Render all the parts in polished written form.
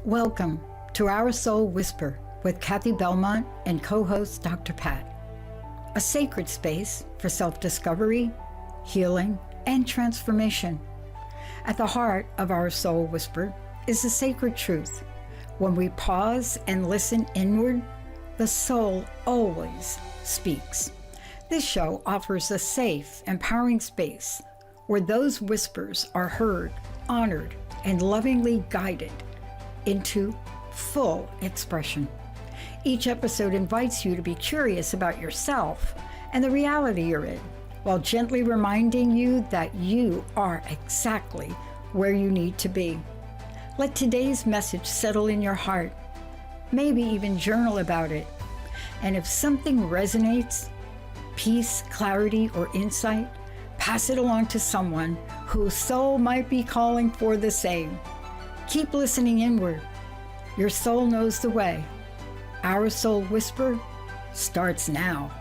Welcome to Our Soul Whisper with Cathi Belmont and co-host Dr. Pat, a sacred space for self-discovery, healing, and transformation. At the heart of Our Soul Whisper is the sacred truth. When we pause and listen inward, the soul always speaks. This show offers a safe, empowering space where those whispers are heard, honored, and lovingly guided into full expression. Each episode invites you to be curious about yourself and the reality you're in, while gently reminding you that you are exactly where you need to be. Let today's message settle in your heart. Maybe even journal about it. And if something resonates, peace, clarity, or insight, pass it along to someone whose soul might be calling for the same. Keep listening inward. Your soul knows the way. Our Soul Whisper starts now.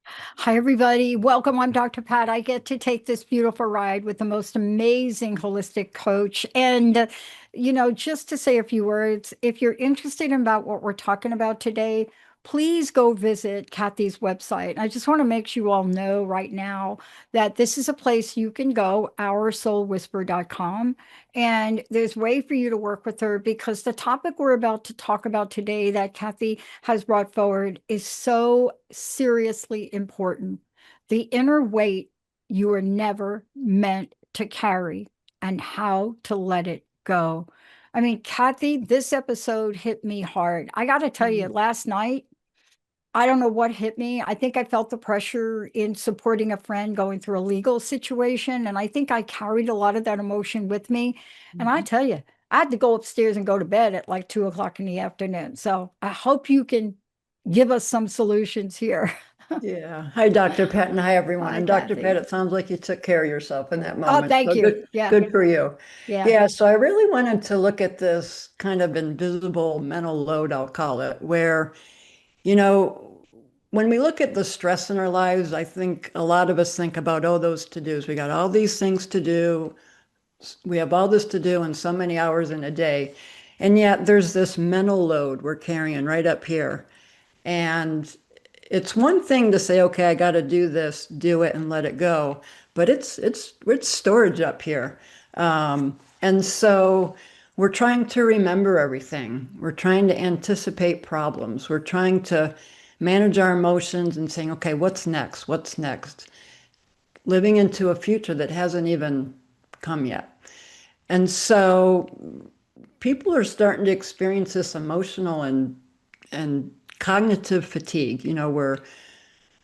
Hi, everybody. Welcome. I'm Dr. Pat. I get to take this beautiful ride with the most amazing holistic coach. And, just to say a few words, if you're interested about what we're talking about today, please go visit Cathy's website. I just want to make sure you all know right now that this is a place you can go, OurSoulWhisper.com. And there's a way for you to work with her because the topic we're about to talk about today that Cathi has brought forward is so seriously important. The inner weight you were never meant to carry and how to let it go. I mean, Cathi, this episode hit me hard. I got to tell you, last night, I don't know what hit me. I think I felt the pressure in supporting a friend going through a legal situation. And I think I carried a lot of that emotion with me. And I tell you, I had to go upstairs and go to bed at like 2 o'clock in the afternoon. So I hope you can give us some solutions here. Yeah. Hi, Dr. Pat, and hi, everyone. Hi, And Dr. Cathi. Pat, it sounds like you took care of yourself in that moment. Oh, thank So you. good, Yeah. good for you. Yeah. Yeah. So I really wanted to look at this kind of invisible mental load, I'll call it, where, when we look at the stress in our lives, I think a lot of us think about, oh, those to-dos. We got all these things to do. We have all this to do in so many hours in a day. And yet there's this mental load we're carrying right up here. And it's one thing to say, okay, I got to do this, do it and let it go. But it's storage up here. And so we're trying to remember everything. We're trying to anticipate problems. We're trying to manage our emotions and saying, okay, what's next? What's next? Living into a future that hasn't even come yet. And so people are starting to experience this emotional and cognitive fatigue, where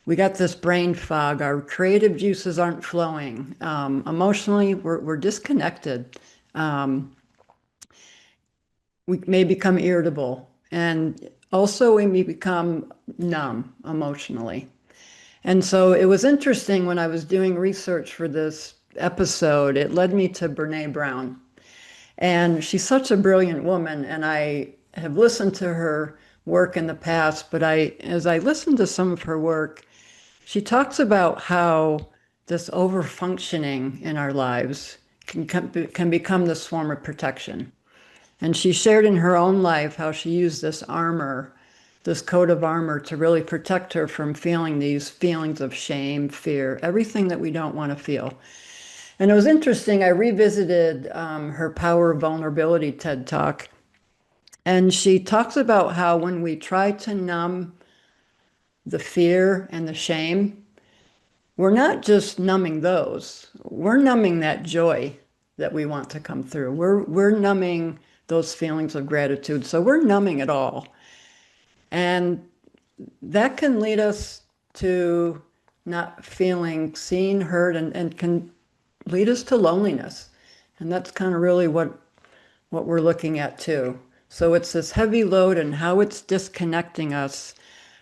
we got this brain fog, our creative juices aren't flowing. Emotionally, we're disconnected. We may become irritable, and also we may become numb emotionally. And so it was interesting when I was doing research for this episode, it led me to Brene Brown. And she's such a brilliant woman, and I have listened to her work in the past, but as I listened to some of her work, she talks about how this overfunctioning in our lives can become this form of protection. And she shared in her own life how she used this armor, this coat of armor, to really protect her from feeling these feelings of shame, fear, everything that we don't want to feel. And it was interesting, I revisited her Power of Vulnerability TED Talk, and she talks about how when we try to numb the fear and the shame, we're not just numbing those, we're numbing that joy that we want to come through. We're numbing those feelings of gratitude. So we're numbing it all. And that can lead us to not feeling seen, heard, and can lead us to loneliness. And that's kind of really what we're looking at too. So it's this heavy load and how it's disconnecting us,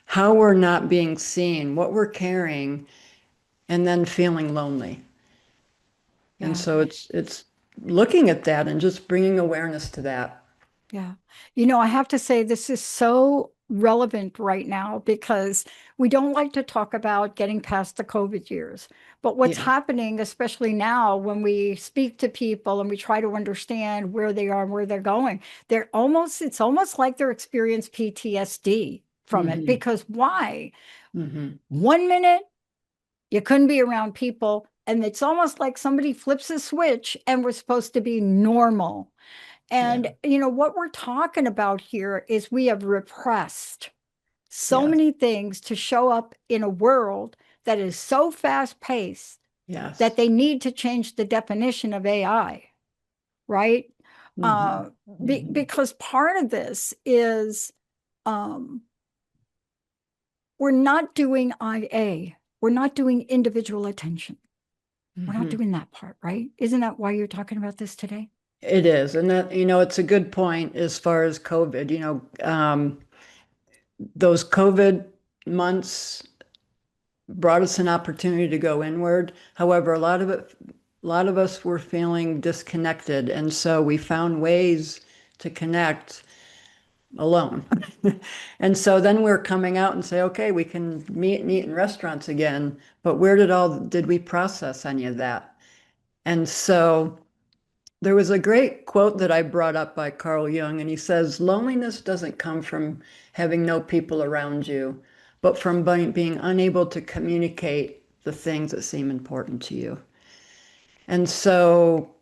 how we're not being seen, what we're carrying, and then feeling lonely. Yeah. And so it's looking at that and just bringing awareness to that. Yeah. I have to say, this is so relevant right now because we don't like to talk about getting past the COVID years. But what's Yeah. happening, especially now when we speak to people and we try to understand where they are and where they're going, it's almost like they're experiencing PTSD from it. Hmm. Because why? Hmm. 1 minute you couldn't be around people, and it's almost like somebody flips a switch and we're supposed to be normal. Yeah. And, what we're talking about here is we have repressed so Yes. many things to show up in a world that is so fast paced that Yes. they need to change the definition of AI, right? Hmm. Uh, Hmm. because part of this is um, we're not doing IA, we're not doing individual attention. We're not Hmm. doing that part, right? Isn't that why you're talking about this today? It is. And that, it's a good point as far as COVID, those COVID months brought us an opportunity to go inward. However, a lot of us were feeling disconnected. And so we found ways to connect alone. And so then we're coming out and say, okay, we can meet and eat in restaurants again. But where did we process any of that? And so there was a great quote that I brought up by Carl Jung, and he says, loneliness doesn't come from having no people around you, but from being unable to communicate the things that seem important to you. And so,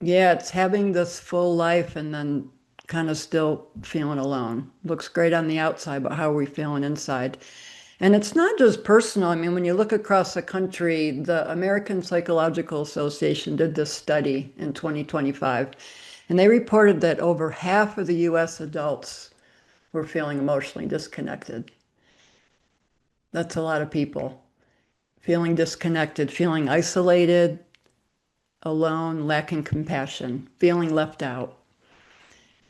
yeah, it's having this full life and then kind of still feeling alone. Looks great on the outside, but how are we feeling inside? And it's not just personal. I mean, when you look across the country, the American Psychological Association did this study in 2025, and they reported that over half of the US adults were feeling emotionally disconnected. That's a lot of people feeling disconnected, feeling isolated, alone, lacking compassion, feeling left out.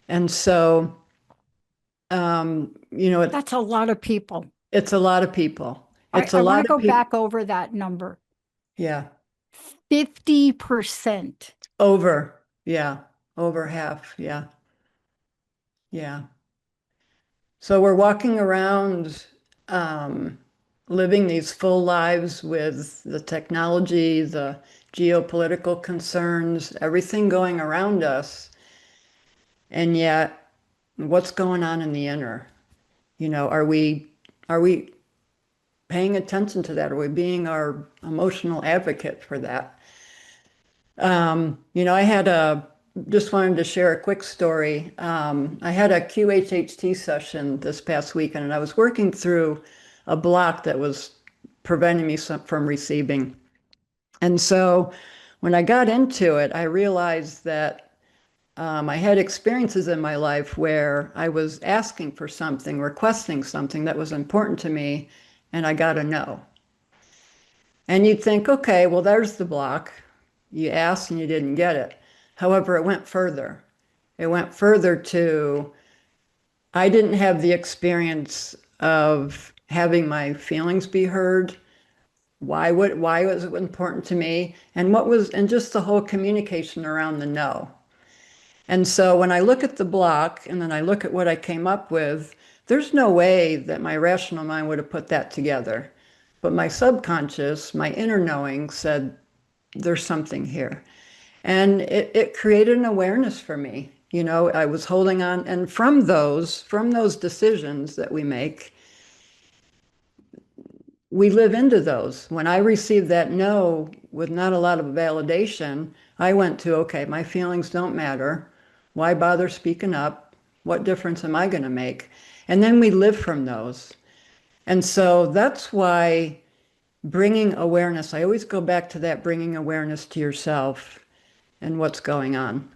And so, That's a lot of people. it's a lot of people. I, It's a I want to lot of go people. back over that number. Yeah. 50%. Over. Yeah. Over half. Yeah. Yeah. So we're walking around um, living these full lives with the technology, the geopolitical concerns, everything going around us. And yet, what's going on in the inner? Are we paying attention to that? Are we being our emotional advocate for that? I just wanted to share a quick story. I had a QHHT session this past weekend, and I was working through a block that was preventing me from receiving. And so when I got into it, I realized that I had experiences in my life where I was asking for something, requesting something that was important to me, and I got a no. And you'd think, okay, well, there's the block. You asked and you didn't get it. However, it went further. It went further to I didn't have the experience of having my feelings be heard. Why was it important to me? And just the whole communication around the no. And so when I look at the block and then I look at what I came up with, there's no way that my rational mind would have put that together. But my subconscious, my inner knowing said, there's something here. And it created an awareness for me. I was holding on. And from those decisions that we make, we live into those. When I received that no with not a lot of validation, I went to, okay, my feelings don't matter. Why bother speaking up? What difference am I going to make? And then we live from those. And so that's why bringing awareness, I always go back to that, bringing awareness to yourself and what's going on.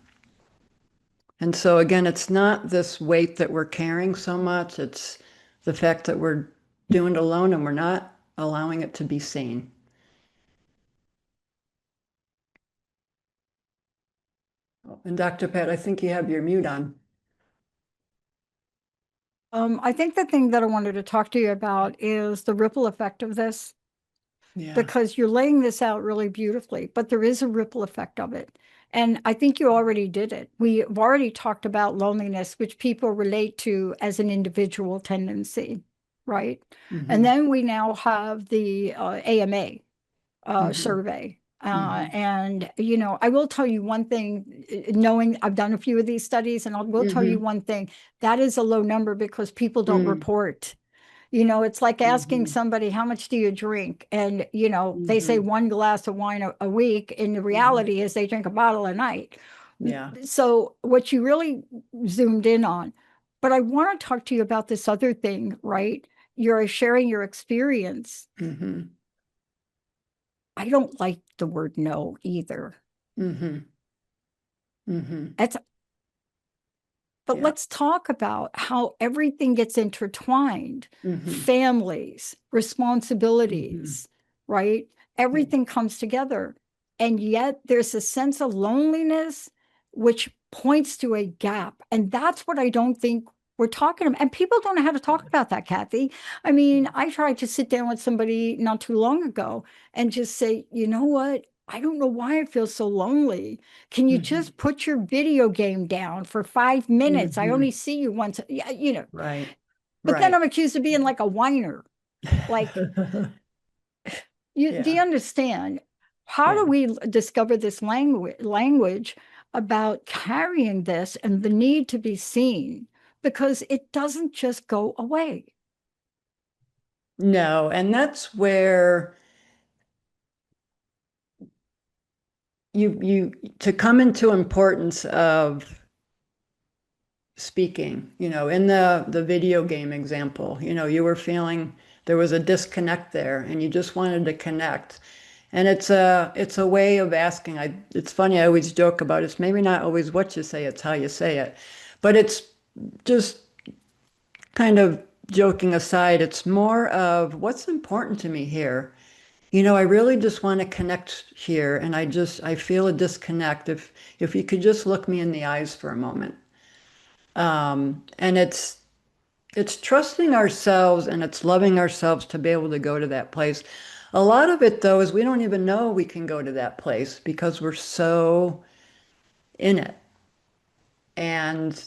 And so again, it's not this weight that we're carrying so much, it's the fact that we're doing it alone and we're not allowing it to be seen. And Dr. Pat, I think you have your mute on. I think the thing that I wanted to talk to you about is the ripple effect of this. Yeah. because you're laying this out really beautifully, but there is a ripple effect of it. And I think you already did it. We've already talked about loneliness, which people relate to as an individual tendency, right? And Mm-hmm. then we now have the AMA Mm-hmm. survey. Mm-hmm. And, you know, I will tell you one thing, knowing I've done a few of these studies, and I will tell you Mm-hmm. one thing, that is a low number because people don't Mm-hmm. report. You know, it's like asking Mm-hmm. somebody, how much do you drink? And, you know, they say Mm-hmm. one glass of wine a week. And the Mm-hmm. reality is they drink a bottle a night. Yeah. So, what you really zoomed in on, but I want to talk to you about this other thing, right? You're sharing your experience. Mm-hmm. I don't like the word no either. Mm-hmm. Mm-hmm. That's But Yeah. let's talk about how everything gets intertwined. Mm-hmm. Families, Mm-hmm. responsibilities, right? Yeah. Everything comes together. And yet there's a sense of loneliness which points to a gap. And that's what I don't think we're talking about. And people don't know how to talk about that, Cathi. I mean, I tried to sit down with somebody not too long ago and just say, you know what? I don't know why I feel so lonely. Can you Mm-hmm. just put your video game down for 5 minutes? I Mm-hmm. only see you once, yeah, you know. Right. But then Right. I'm accused of being like a whiner. Like, do Yeah. you understand? How do Yeah. we discover this language about carrying this and the need to be seen? Because it doesn't just go away. No, and that's where you to come into importance of speaking, in the video game example, you were feeling there was a disconnect there and you just wanted to connect. And it's a way of asking. It's funny, I always joke about it's maybe not always what you say, it's how you say it. But it's just kind of joking aside, it's more of what's important to me here. I really just want to connect here, and I feel a disconnect. If you could just look me in the eyes for a moment. And it's trusting ourselves and it's loving ourselves to be able to go to that place. A lot of it, though, is we don't even know we can go to that place because we're so in it. And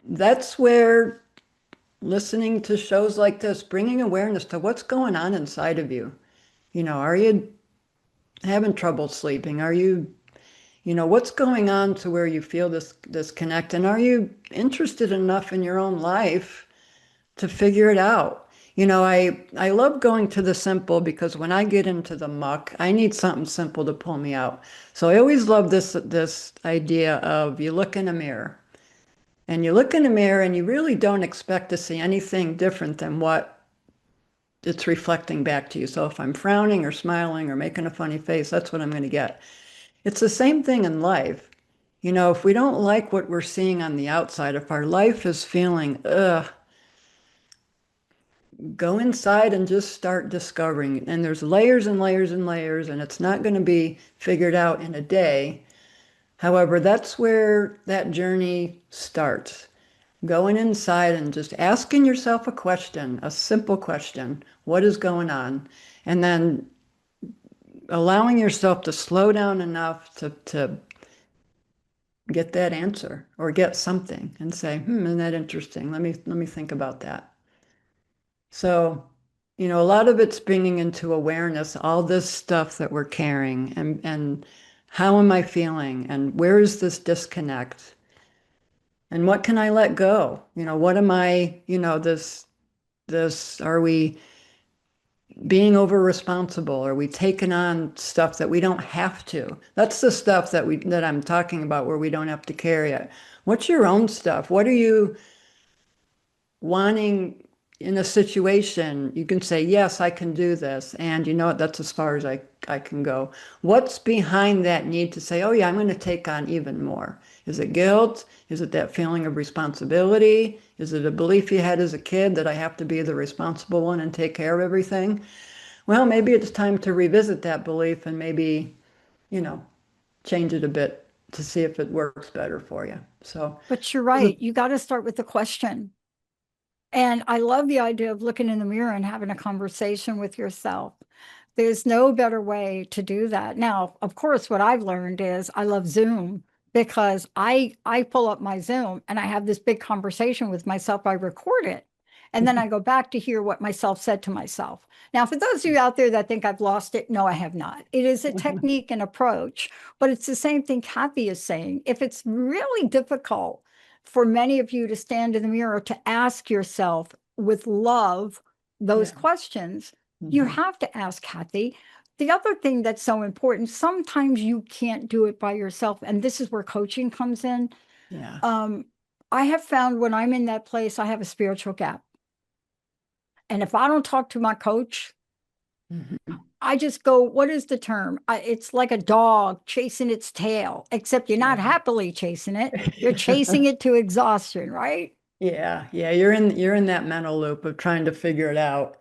that's where listening to shows like this, bringing awareness to what's going on inside of you. Are you having trouble sleeping? Are you, what's going on to where you feel this disconnect? And are you interested enough in your own life to figure it out? I love going to the simple because when I get into the muck, I need something simple to pull me out. So I always love this idea of you look in a mirror and you look in a mirror and you really don't expect to see anything different than what it's reflecting back to you. So if I'm frowning or smiling or making a funny face, that's what I'm going to get. It's the same thing in life. If we don't like what we're seeing on the outside, if our life is feeling, ugh, go inside and just start discovering. And there's layers and layers and layers, and it's not going to be figured out in a day. However, that's where that journey starts. Going inside and just asking yourself a question, a simple question, what is going on? And then allowing yourself to slow down enough to get that answer or get something and say, isn't that interesting? Let me think about that. So, a lot of it's bringing into awareness all this stuff that we're carrying and how am I feeling and where is this disconnect and what can I let go? What am I, this, are we being over responsible? Are we taking on stuff that we don't have to? That's the stuff that I'm talking about where we don't have to carry it. What's your own stuff? What are you wanting in a situation? You can say, yes, I can do this. And you know what? That's as far as I can go. What's behind that need to say, oh yeah, I'm going to take on even more? Is it guilt? Is it that feeling of responsibility? Is it a belief you had as a kid that I have to be the responsible one and take care of everything? Well, maybe it's time to revisit that belief and maybe, you know, change it a bit to see if it works better for you. So, But you're right. You got to start with the question. And I love the idea of looking in the mirror and having a conversation with yourself. There's no better way to do that. Now, of course, what I've learned is I love Zoom because I pull up my Zoom and I have this big conversation with myself. I record it. And then I go back to hear what myself said to myself. Now, for those of you out there that think I've lost it, no, I have not. It is a technique and approach, but it's the same thing Cathi is saying. If it's really difficult for many of you to stand in the mirror to ask yourself with love those Yeah. questions, you Mhm. have to ask Cathi. The other thing that's so important, sometimes you can't do it by yourself. And this is where coaching comes in. Yeah. Um, I have found when I'm in that place, I have a spiritual gap. And if I don't talk to my coach, Mhm. I just go, what is the term? It's like a dog chasing its tail, except you're not Yeah. happily chasing it. You're chasing it to exhaustion, right? Yeah, yeah, you're in that mental loop of trying to figure it out.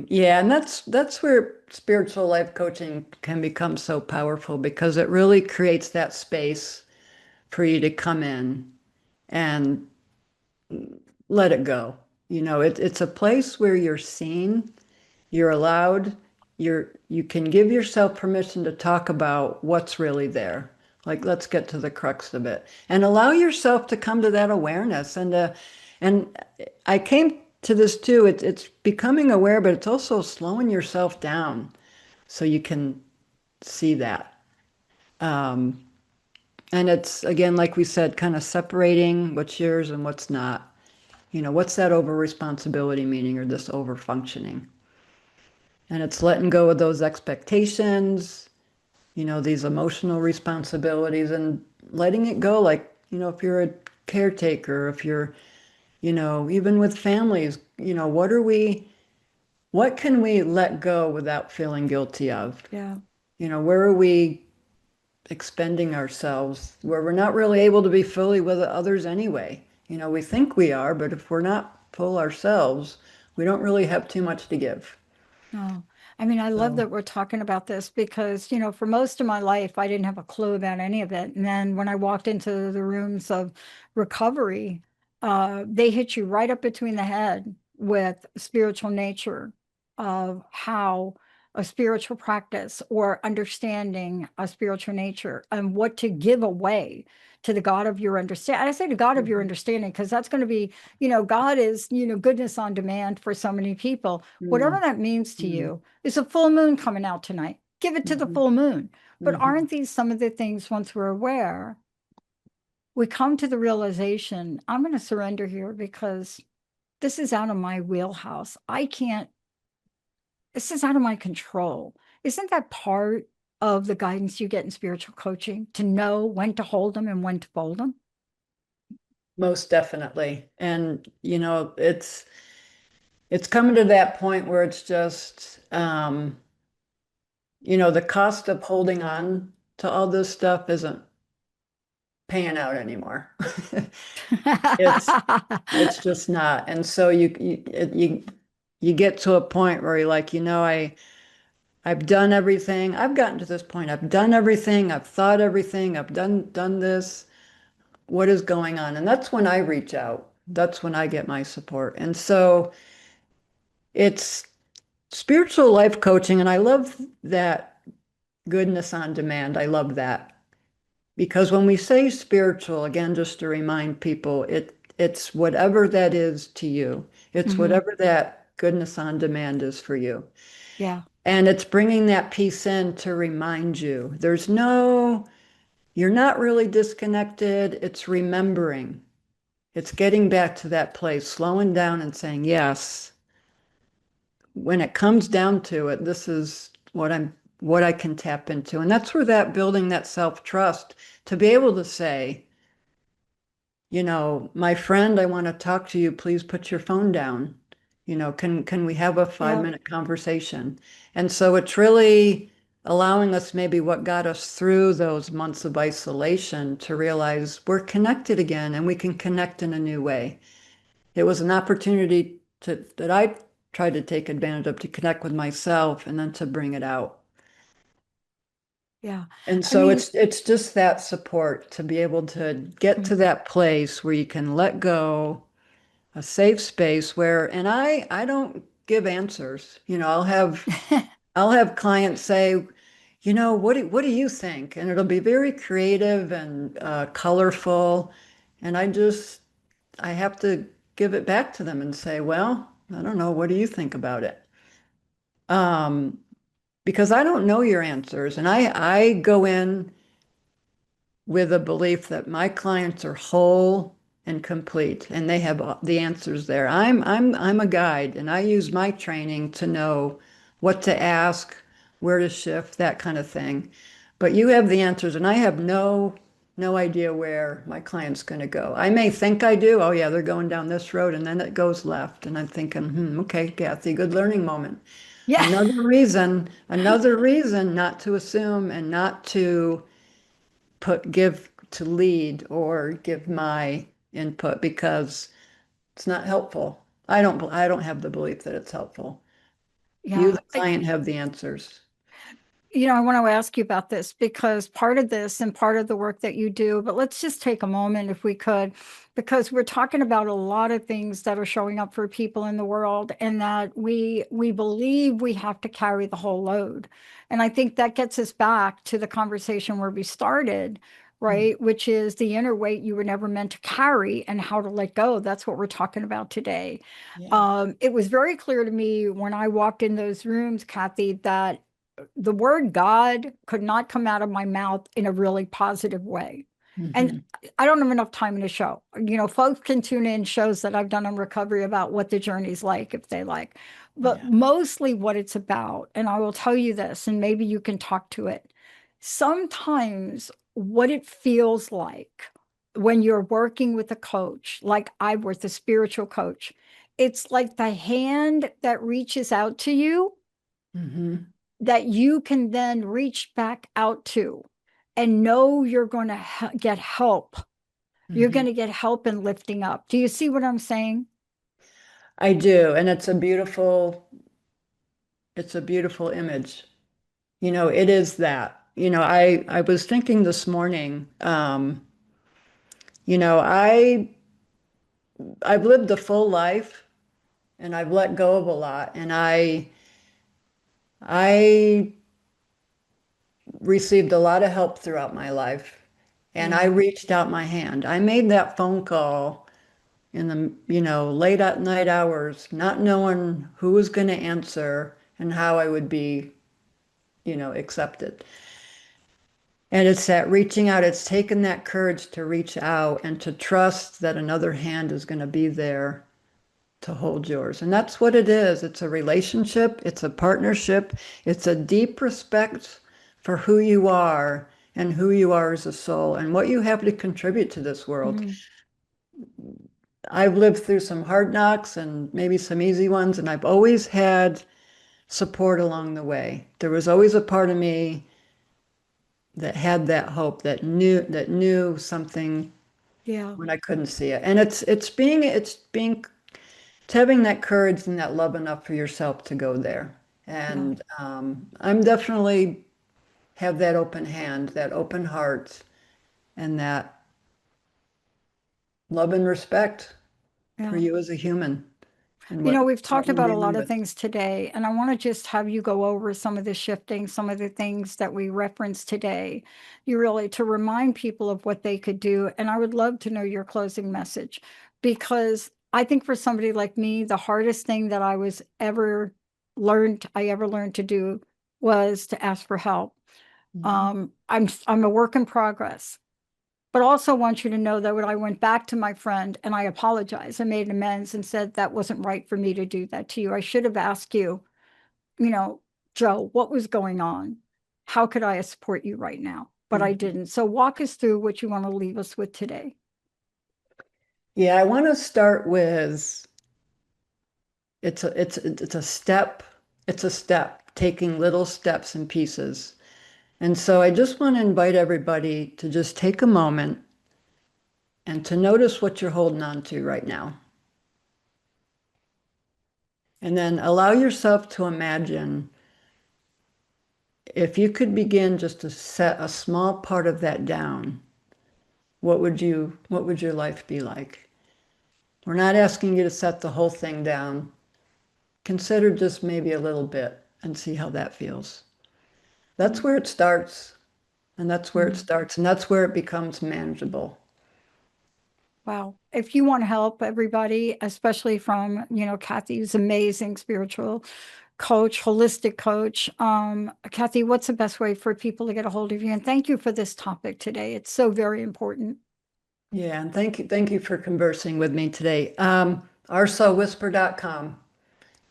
Yeah, and that's where spiritual life coaching can become so powerful because it really creates that space for you to come in and let it go. It's a place where you're seen, you're allowed, you can give yourself permission to talk about what's really there. Like, let's get to the crux of it and allow yourself to come to that awareness. And I came to this too. It's becoming aware, but it's also slowing yourself down so you can see that. Um, and it's again, like we said, kind of separating what's yours and what's not. What's that over responsibility meaning or this over functioning? And it's letting go of those expectations, these emotional responsibilities and letting it go. Like, if you're a caretaker, if you're, even with families, what can we let go without feeling guilty of? Yeah. Where are we expending ourselves where we're not really able to be fully with others anyway? We think we are, but if we're not full ourselves, we don't really have too much to give. No, I mean, I love So, that we're talking about this because, for most of my life, I didn't have a clue about any of it. And then when I walked into the rooms of recovery, they hit you right up between the head with spiritual nature of how a spiritual practice or understanding a spiritual nature and what to give away to the God of your understanding. I say the God of your mhm, understanding because that's going to be, God is, goodness on demand for so many people. Whatever mm, that means to mm, you. Is a full moon coming out tonight? Give it to the mhm, full moon. But mhm. aren't these some of the things once we're aware, we come to the realization, I'm going to surrender here because this is out of my wheelhouse. I can't, this is out of my control. Isn't that part of the guidance you get in spiritual coaching to know when to hold them and when to fold them? Most definitely. And it's coming to that point where it's just the cost of holding on to all this stuff isn't paying out anymore. It's it's just not. And so you get to a point where you're like, I've done everything. I've gotten to this point. I've done everything. I've thought everything. I've done this. What is going on? And that's when I reach out. That's when I get my support. And so it's spiritual life coaching, and I love that goodness on demand. I love that. Because when we say spiritual, again, just to remind people, it's whatever that is to you. It's Hmm. whatever that goodness on demand is for you. Yeah, And it's bringing that piece in to remind you. You're not really disconnected. It's remembering. It's getting back to that place, slowing down and saying, yes, when it comes down to it, this is what I can tap into. And that's where that building that self-trust to be able to say, my friend, I want to talk to you. Please put your phone down. Can we have a five yeah, minute conversation? And so it's really allowing us maybe what got us through those months of isolation to realize we're connected again and we can connect in a new way. It was an opportunity that I tried to take advantage of to connect with myself and then to bring it out. yeah. And I so mean, it's just that support to be able to get to mhm. that place where you can let go, a safe space where, and I don't give answers. I'll have I'll have clients say, what do you think? And it'll be very creative and colorful. And I have to give it back to them and say, well, I don't know. What do you think about it? Um, because I don't know your answers. And I go in with a belief that my clients are whole and complete and they have the answers there. I'm a guide and I use my training to know what to ask, where to shift, that kind of thing. But you have the answers and I have no idea where my client's going to go. I may think I do. Oh yeah, they're going down this road and then it goes left and I'm thinking, okay, Kathy, good learning moment. Yeah. Another reason not to assume and not to give to lead or give my input because it's not helpful. I don't have the belief that it's helpful. You, Yeah. the client, have the answers. I want to ask you about this because part of this and part of the work that you do, but let's just take a moment if we could, because we're talking about a lot of things that are showing up for people in the world and that we believe we have to carry the whole load. And I think that gets us back to the conversation where we started, Mm. right? Which is the inner weight you were never meant to carry and how to let go. That's what we're talking about today. Yeah. It was very clear to me when I walked in those rooms, Kathy, that the word God could not come out of my mouth in a really positive way. And Hmm. I don't have enough time in a show. Folks can tune in shows that I've done on recovery about what the journey's like if they like. But Yeah. mostly what it's about, and I will tell you this, and maybe you can talk to it. Sometimes what it feels like when you're working with a coach, like I was a spiritual coach, it's like the hand that reaches out to you Hmm. that you can then reach back out to and know you're going to get help. You're Hmm. going to get help in lifting up. Do you see what I'm saying? I do, and it's a beautiful image. It is that. I was thinking this morning, you know, I I've lived a full life and I've let go of a lot, and I received a lot of help throughout my life, and I Yeah. reached out my hand. I made that phone call in the, late at night hours, not knowing who was going to answer and how I would be, accepted. And it's that reaching out, it's taken that courage to reach out and to trust that another hand is going to be there to hold yours. And that's what it is. It's a relationship, it's a partnership, it's a deep respect for who you are and who you are as a soul and what you have to contribute to this world. Mm. I've lived through some hard knocks and maybe some easy ones, and I've always had support along the way. There was always a part of me that had that hope, that knew something Yeah. when I couldn't see it. And it's having that courage and that love enough for yourself to go there. Yeah. And I'm definitely have that open hand, that open heart, and that love and respect for Yeah. you as a human and what We've talked you're about a dealing lot of with. things today, and I want to just have you go over some of the shifting, some of the things that we referenced today. You really to remind people of what they could do. And I would love to know your closing message because I think for somebody like me, the hardest thing that I ever learned to do was to ask for help. Mhm. I'm a work in progress. But also want you to know that when I went back to my friend and I apologized, I made amends and said that wasn't right for me to do that to you. I should have asked you, you know, Joe, what was going on? How could I support you right now? But I Mhm. didn't. So walk us through what you want to leave us with today. Yeah, I want to start with it's a step, taking little steps and pieces. And so I just want to invite everybody to just take a moment and to notice what you're holding on to right now. And then allow yourself to imagine if you could begin just to set a small part of that down, what would your life be like? We're not asking you to set the whole thing down. Consider just maybe a little bit. and see how that feels. That's where it starts. And that's where it starts. And that's where it becomes manageable. Wow. If you want help, everybody, especially from, Cathy's amazing spiritual coach, holistic coach. Cathi, what's the best way for people to get a hold of you? And thank you for this topic today. It's so very important. Yeah, and thank you for conversing with me today. OurSoulWhisper.com.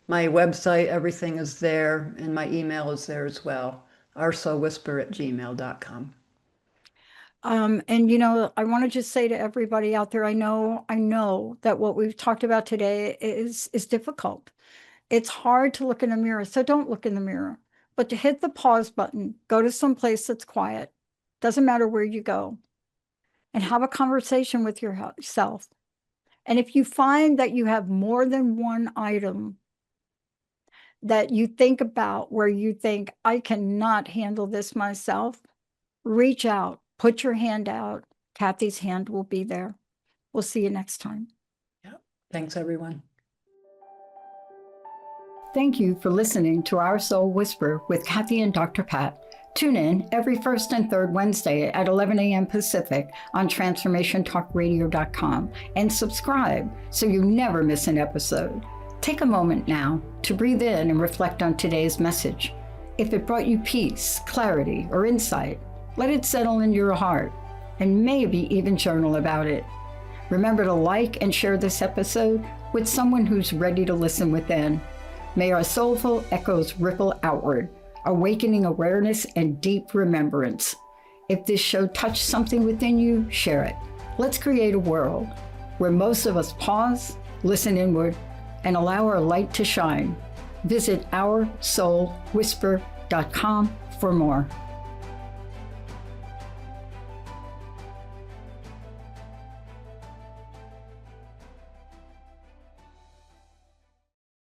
My website, everything is there, and my email is there as well. OurSoulWhisper@gmail.com. And I want to just say to everybody out there, I know that what we've talked about today is difficult. It's hard to look in the mirror, so don't look in the mirror, but to hit the pause button, go to some place that's quiet. Doesn't matter where you go, and have a conversation with yourself. And if you find that you have more than one item that you think about where you think, I cannot handle this myself, reach out, put your hand out. Cathy's hand will be there. We'll see you next time. Yeah. Thanks, everyone. Thank you for listening to Our Soul Whisper with Cathi and Dr. Pat. Tune in every first and third Wednesday at 11 a.m. Pacific on transformationtalkradio.com and subscribe so you never miss an episode. Take a moment now to breathe in and reflect on today's message. If it brought you peace, clarity, or insight, let it settle in your heart and maybe even journal about it. Remember to like and share this episode with someone who's ready to listen within. May our soulful echoes ripple outward, awakening awareness and deep remembrance. If this show touched something within you, share it. Let's create a world where most of us pause, listen inward, and allow our light to shine. Visit OurSoulWhisper.com for more.